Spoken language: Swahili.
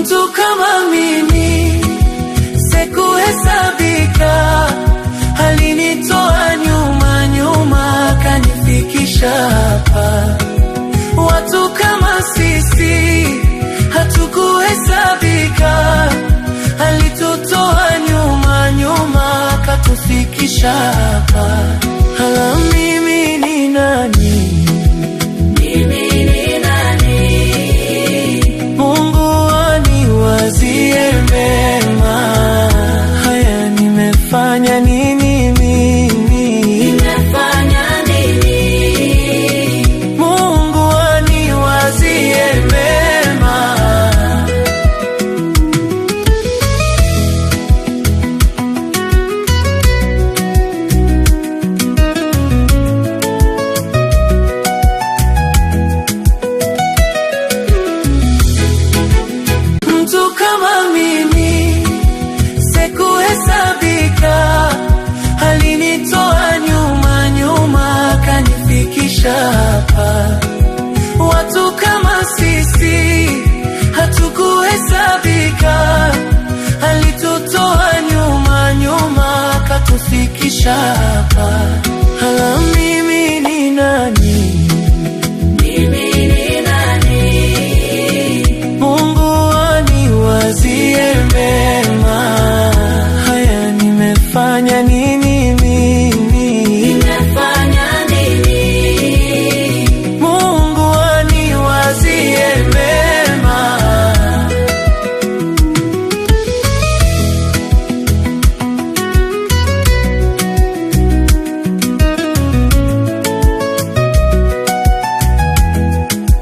Mtu kama mimi sikuhesabika, alinitoa nyuma nyuma kanifikisha hapa. Watu kama sisi hatukuhesabika, alitutoa nyuma nyuma katufikisha hapa. Hala, mimi ni nani? Mungu aniwazie mema. Haya, nimefanya nini mimi? Mungu aniwazie mema. Mtu kama mimi sikuhesabika, alinitoa nyuma nyuma kanifikisha hapa. Watu kama sisi hatukuhesabika, alitutoa nyuma nyuma katufikisha hapa.